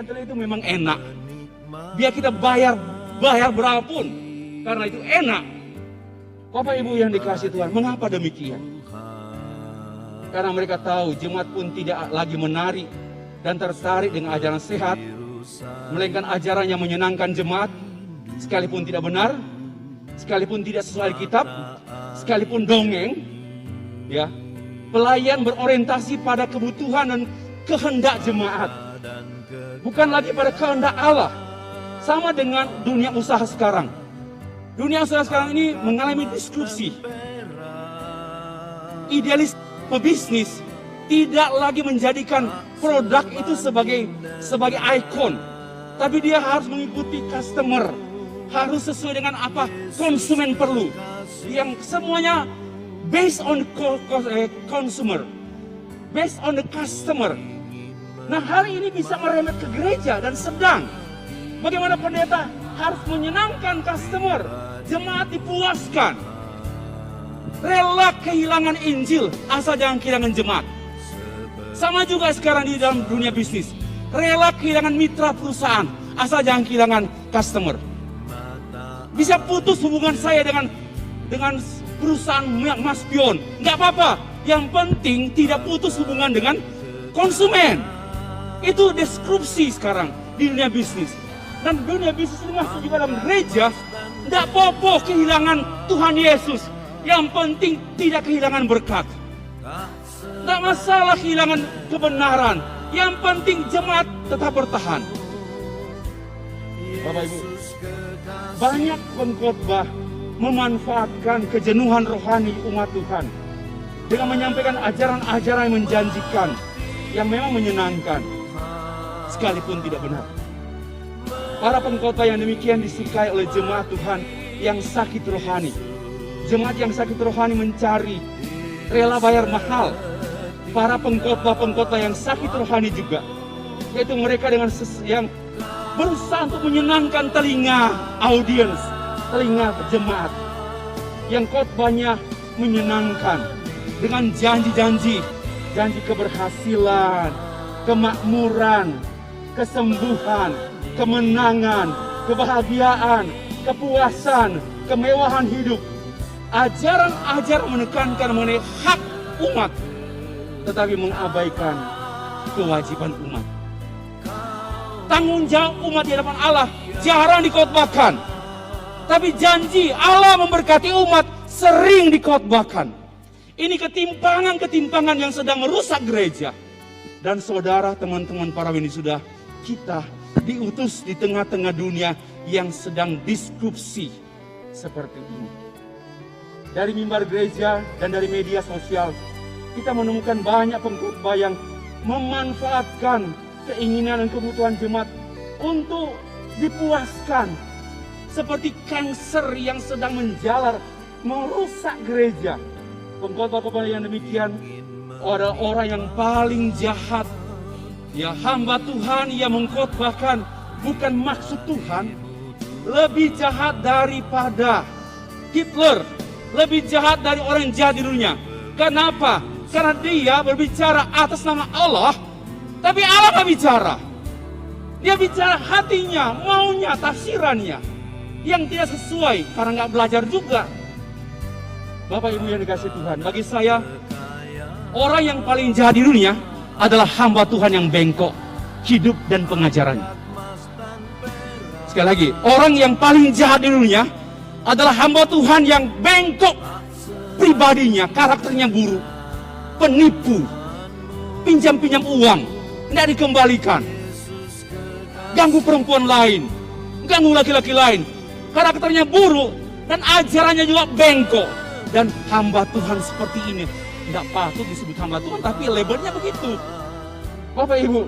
menyenangkan telinga itu memang enak. Biar kita bayar berapapun, karena itu enak. Bapak Ibu yang dikasihi Tuhan, mengapa demikian? Karena mereka tahu jemaat pun tidak lagi menarik dan tertarik dengan ajaran sehat, melainkan ajaran yang menyenangkan jemaat, sekalipun tidak benar, sekalipun tidak sesuai kitab, sekalipun dongeng, ya. Pelayan berorientasi pada kebutuhan dan kehendak jemaat, bukan lagi pada kehendak Allah. Sama dengan dunia usaha sekarang. Dunia usaha sekarang ini mengalami diskusi. Idealis pebisnis tidak lagi menjadikan produk itu sebagai ikon, tapi dia harus mengikuti customer, harus sesuai dengan apa konsumen perlu. Yang semuanya based on consumer, based on the customer. Nah, hari ini bisa merembet ke gereja dan sedang. Bagaimana pendeta harus menyenangkan customer, jemaat dipuaskan. Rela kehilangan Injil, asal jangan kehilangan jemaat. Sama juga sekarang di dalam dunia bisnis. Rela kehilangan mitra perusahaan, asal jangan kehilangan customer. Bisa putus hubungan saya dengan perusahaan Mas Pion, nggak apa-apa. Yang penting tidak putus hubungan dengan konsumen. Itu deskripsi sekarang di dunia bisnis. Dan dunia bisnis ini masuk juga dalam gereja. Nggak apa-apa kehilangan Tuhan Yesus. Yang penting tidak kehilangan berkat. Nggak masalah kehilangan kebenaran. Yang penting jemaat tetap bertahan. Bapak Ibu, banyak pengkhotbah memanfaatkan kejenuhan rohani umat Tuhan dengan menyampaikan ajaran-ajaran yang menjanjikan, yang memang menyenangkan, sekalipun tidak benar. Para pengkhotbah yang demikian disukai oleh jemaat Tuhan yang sakit rohani. Jemaat yang sakit rohani mencari, rela bayar mahal. Para pengkhotbah yang sakit rohani juga, yaitu mereka yang berusaha untuk menyenangkan telinga audiens, telinga jemaat, yang khotbahnya menyenangkan dengan janji-janji keberhasilan, kemakmuran, kesembuhan, kemenangan, kebahagiaan, kepuasan, kemewahan hidup. Ajaran-ajaran menekankan mengenai hak umat, tetapi mengabaikan kewajiban umat. Tanggung jawab umat di hadapan Allah jarang dikhotbahkan. Tapi janji Allah memberkati umat sering dikhotbahkan. Ini ketimpangan-ketimpangan yang sedang merusak gereja. Dan saudara, teman-teman para sudah kita diutus di tengah-tengah dunia yang sedang diskusi seperti ini. Dari mimbar gereja dan dari media sosial, kita menemukan banyak pengkhotbah yang memanfaatkan keinginan dan kebutuhan jemaat untuk dipuaskan. Seperti kanker yang sedang menjalar, merusak gereja. Pengkhotbah yang demikian adalah orang yang paling jahat. Ya, hamba Tuhan yang mengkhotbahkan bukan maksud Tuhan. Lebih jahat daripada Hitler. Lebih jahat dari orang jahat di dunia. Kenapa? Karena dia berbicara atas nama Allah, tapi Allah gak bicara. Dia bicara hatinya, maunya, tafsirannya, yang tidak sesuai karena nggak belajar juga. Bapak Ibu yang dikasihi Tuhan, bagi saya orang yang paling jahat di dunia adalah hamba Tuhan yang bengkok hidup dan pengajarannya. Sekali lagi, orang yang paling jahat di dunia adalah hamba Tuhan yang bengkok pribadinya, karakternya buruk, penipu, pinjam-pinjam uang, tidak dikembalikan, ganggu perempuan lain, ganggu laki-laki lain, karakternya buruk, dan ajarannya juga bengkok. Dan hamba Tuhan seperti ini tidak patut disebut hamba Tuhan, tapi labelnya begitu. Bapak Ibu,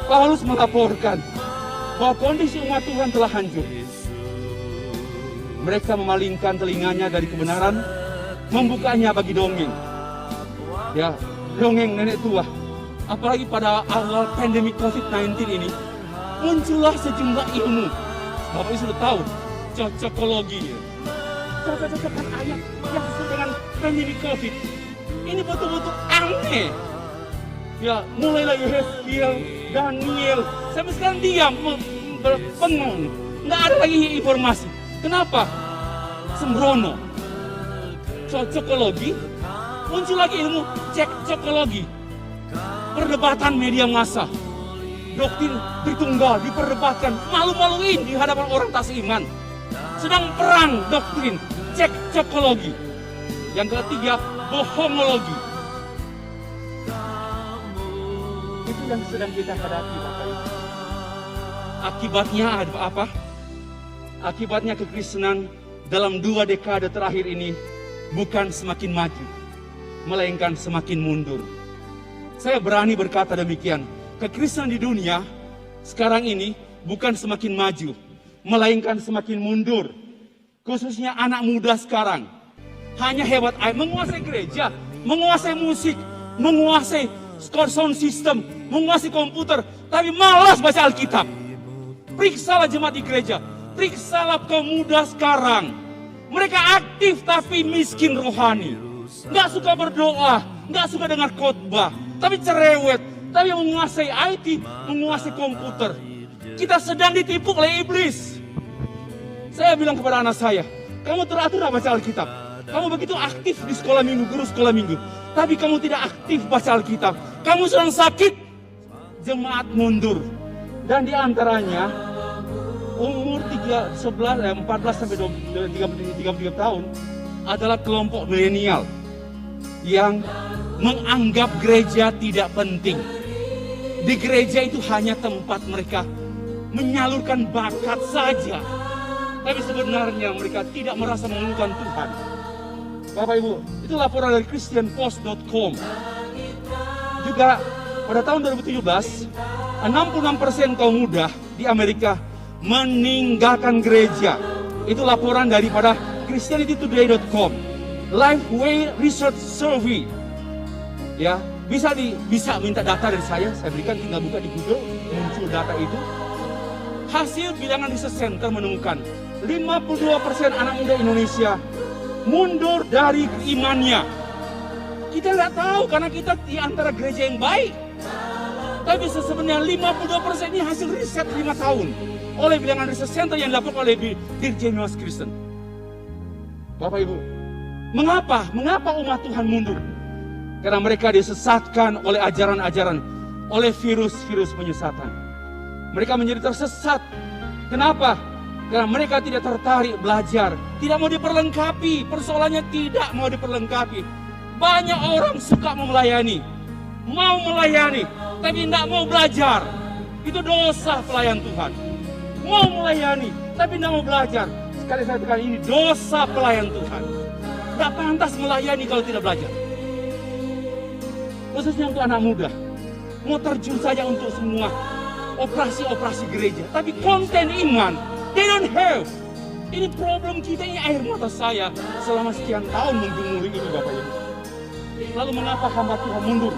Paulus melaporkan bahwa kondisi umat Tuhan telah hancur. Mereka memalingkan telinganya dari kebenaran, membukanya bagi dongeng. Ya, dongeng nenek tua. Apalagi pada awal pandemi COVID-19 ini, muncullah sejumlah ilmu. Bapak Ibu sudah tahu, cocokologi. Cocok-cocokan ayat yang sesuai dengan pandemi COVID. Ini betul-betul aneh. Ya, mulailah Yeskiel, Daniel, Sampai sekarang diam, bengong. Nggak ada lagi informasi. Kenapa? Sembrono. Cocokologi. Muncul lagi ilmu cekcokologi. Perdebatan media massa. Doktrin Tritunggal diperdebatkan, malu-maluin di hadapan orang tak seiman. Sedang perang doktrin cekcokologi. Yang ketiga, bohongologi. Itu yang sedang kita hadapi, Bapak Ibu. Akibatnya apa? Akibatnya kekristenan dalam 2 dekade terakhir ini bukan semakin maju, melainkan semakin mundur. Saya berani berkata demikian. Kekristenan di dunia sekarang ini bukan semakin maju, melainkan semakin mundur. Khususnya anak muda sekarang. Hanya hebat menguasai gereja, menguasai musik, menguasai sound system, menguasai komputer, tapi malas baca Alkitab. Periksalah jemaat di gereja, periksalah kaum muda sekarang. Mereka aktif tapi miskin rohani. Nggak suka berdoa, nggak suka dengar khotbah, tapi cerewet, tapi menguasai IT, menguasai komputer. Kita sedang ditipu oleh iblis. Saya bilang kepada anak saya, kamu teratur baca Alkitab. Kamu begitu aktif di sekolah minggu, guru sekolah minggu. Tapi kamu tidak aktif baca Alkitab. Kamu sedang sakit, jemaat mundur. Dan di antaranya, umur 14 sampai 33 tahun adalah kelompok milenial yang menganggap gereja tidak penting. Di gereja itu hanya tempat mereka menyalurkan bakat saja. Tapi sebenarnya mereka tidak merasa mengeluhkan Tuhan. Bapak Ibu, itu laporan dari christianpost.com. Juga pada tahun 2017, 66% kaum muda di Amerika meninggalkan gereja. Itu laporan daripada christianitytoday.com. Lifeway Research Survey. Ya, bisa minta data dari saya berikan, tinggal buka di Google, muncul data itu. Hasil bilangan Research Center menemukan 52% anak muda Indonesia mundur dari imannya. Kita nggak tahu karena kita di antara gereja yang baik. Tapi sebenarnya 52% ini hasil riset 5 tahun oleh bilangan Research Center yang dilakukan oleh Dirjen Mas Kristen. Bapak Ibu, mengapa umat Tuhan mundur? Karena mereka disesatkan oleh ajaran-ajaran, oleh virus-virus penyesatan. Mereka menjadi tersesat. Kenapa? Karena mereka tidak tertarik belajar, tidak mau diperlengkapi. Persoalannya tidak mau diperlengkapi. Banyak orang suka melayani, mau melayani, tapi tidak mau belajar. Itu dosa pelayan Tuhan. Mau melayani, tapi tidak mau belajar. Sekali saya tekan ini, dosa pelayan Tuhan. Tidak pantas melayani kalau tidak belajar. Khususnya untuk anak muda, mau terjun saja untuk semua operasi-operasi gereja, tapi konten iman they don't have. Ini problem kita, ini air mata saya selama sekian tahun menggumuli ini, Bapak Ibu. Lalu mengapa hamba Tuhan mundur?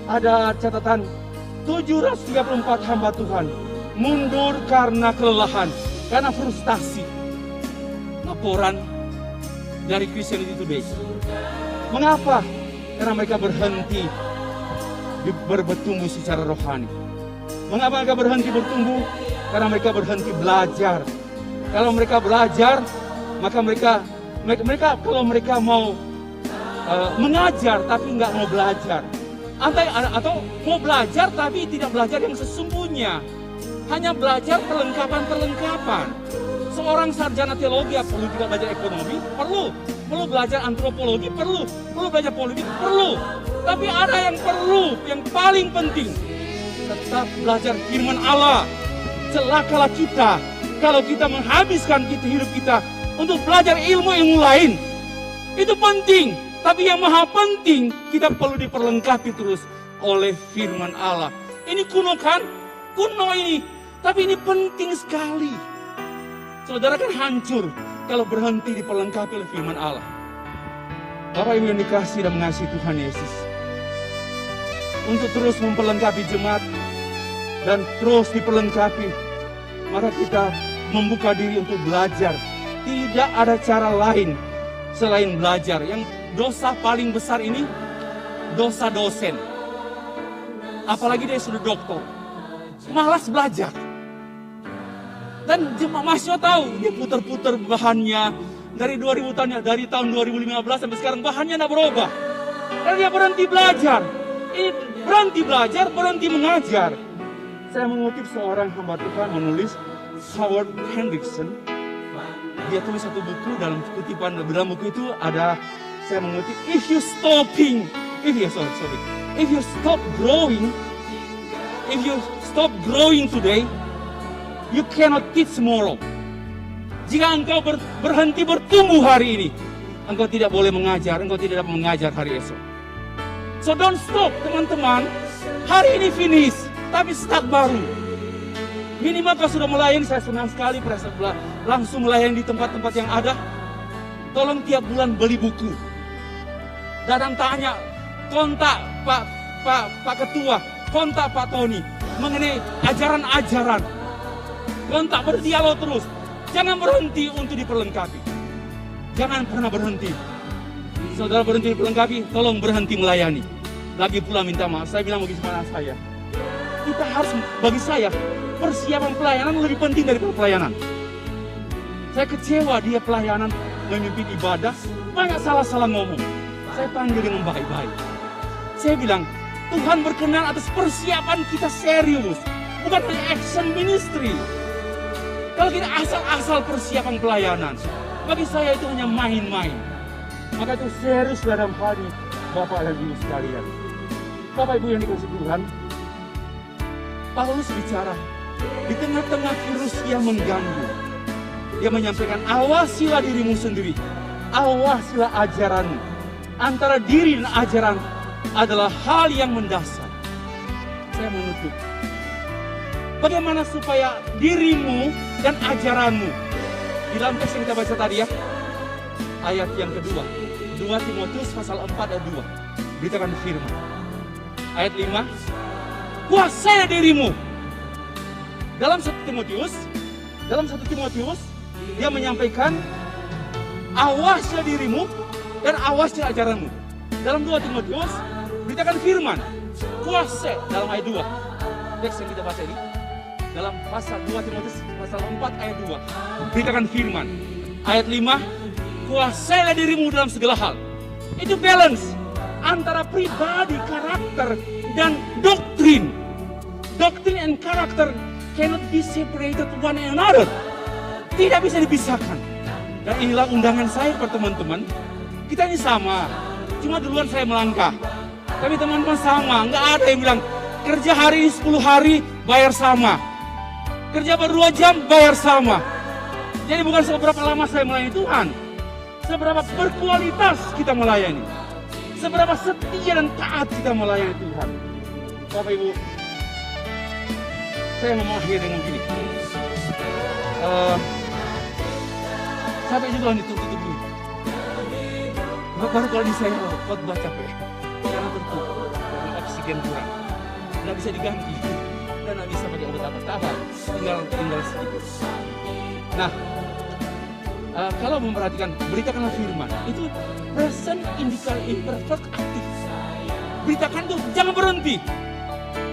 Ada catatan 734 hamba Tuhan mundur karena kelelahan, karena frustasi. Laporan dari Christianity Today. Mengapa? Karena mereka berhenti bertumbuh secara rohani. Mengapa mereka berhenti bertumbuh? Karena mereka berhenti belajar. Kalau mereka belajar, maka mereka kalau mereka mau mengajar tapi nggak mau belajar, atau mau belajar tapi tidak belajar yang sesungguhnya, hanya belajar perlengkapan. Seorang sarjana teologi perlu juga belajar ekonomi, perlu belajar antropologi, perlu belajar politik, perlu. Tapi ada yang perlu, yang paling penting, tetap belajar firman Allah. Celakalah kita kalau kita menghabiskan hidup kita untuk belajar ilmu-ilmu lain. Itu penting, tapi yang maha penting kita perlu diperlengkapi terus oleh firman Allah. Ini kuno kan? Kuno ini, tapi ini penting sekali. Saudara kan hancur kalau berhenti diperlengkapi oleh firman Allah. Bapak Ibu yang dikasihi dan mengasihi Tuhan Yesus, untuk terus memperlengkapi jemaat dan terus diperlengkapi, maka kita membuka diri untuk belajar. Tidak ada cara lain selain belajar. Yang dosa paling besar ini dosa dosen. Apalagi dia sudah doktor. malas belajar. Dan jemaat mahasiswa tahu, dia putar-putar bahannya dari 2000 tahun, dari tahun 2015 sampai sekarang bahannya tidak berubah. Dan dia berhenti belajar. Ini berhenti belajar, berhenti mengajar. Saya mengutip seorang hamba Tuhan menulis, Howard Hendrickson. Dia tulis satu buku, dalam kutipan dalam buku itu ada, saya mengutip, if you stop growing today, you cannot teach tomorrow. Jika engkau berhenti bertumbuh hari ini, engkau tidak boleh mengajar, engkau tidak dapat mengajar hari esok. So don't stop, teman-teman. Hari ini finish, tapi start baru. Minimal kalau sudah melayani, saya senang sekali langsung melayani di tempat-tempat yang ada. Tolong tiap bulan beli buku. Datang tanya, kontak Pak Ketua, kontak Pak Tony mengenai ajaran-ajaran. Kontak, berdialog terus. Jangan berhenti untuk diperlengkapi. Jangan pernah berhenti. Saudara berhenti diperlengkapi, tolong berhenti melayani. Lagi pula minta maaf, saya bilang bagaimana saya. Kita harus, bagi saya, persiapan pelayanan lebih penting daripada pelayanan. Saya kecewa dia pelayanan memimpin ibadah, banyak salah-salah ngomong. Saya panggil dengan baik-baik. Saya bilang, Tuhan berkenan atas persiapan kita serius, bukan hanya action ministry. Kalau kita asal-asal persiapan pelayanan, bagi saya itu hanya main-main. Maka itu serius dalam hati Bapak dan Ibu sekalian. Bapak Ibu yang dikasih Tuhan, Paulus bicara, di tengah-tengah virus yang mengganggu, dia menyampaikan, awasilah dirimu sendiri, awasilah ajaranmu. Antara diri dan ajaran adalah hal yang mendasar. Saya menutup. Bagaimana supaya dirimu dan ajaranmu, di dalam teks yang kita baca tadi ya, ayat yang kedua, 2 Timotius pasal 4 ayat 2, beritakan firman. Ayat 5, kuasai dirimu. Dalam 1 Timotius, dia menyampaikan, awasilah dirimu dan awasilah ajaranmu. Dalam 2 Timotius, beritakan firman, kuasai, dalam ayat 2. Teks yang kita baca ini, dalam pasal 2 Timotius pasal 4 ayat 2, beritakan firman. Ayat 5, kuasailah dirimu dalam segala hal. Itu balance antara pribadi, karakter, dan doktrin. Doktrin and karakter cannot be separated one another. Tidak bisa dipisahkan. Dan inilah undangan saya kepada teman-teman. Kita ini sama, cuma duluan saya melangkah. Tapi teman-teman sama, nggak ada yang bilang kerja hari ini 10 hari bayar sama. Kerja baru 2 jam bayar sama. Jadi bukan seberapa lama saya melayani Tuhan, seberapa berkualitas kita melayani, seberapa setia dan taat kita melayani Tuhan. Bapak Ibu, saya mau mengakhiri dengan gini. Sampai juga ditutup dulu. Baru kali ini saya khotbah capek, karena tertutup, karena oksigen kurang, nggak bisa diganti, dan nggak bisa pakai obat apa-apa, tinggal sedikit. Nah, kalau memperhatikan, beritakanlah firman, itu present indicator imperfect aktif. Beritakan tuh, jangan berhenti.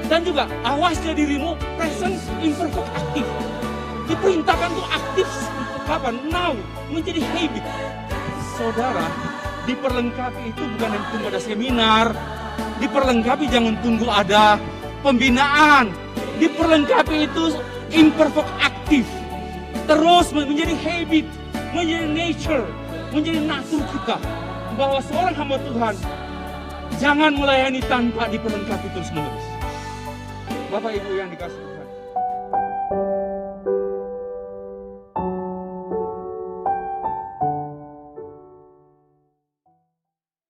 Dan juga awasnya dirimu, present imperfect aktif. Diperintahkan tuh aktif kapan? Now, menjadi habit. Saudara, diperlengkapi itu bukan yang tunggu ada seminar. Diperlengkapi jangan tunggu ada pembinaan. Diperlengkapi itu imperfect aktif. Terus menjadi habit, menjadi nature, menjadi natur kita. Bahwa seorang hamba Tuhan jangan melayani tanpa diperlengkapi terus-menerus. Bapak Ibu yang dikasih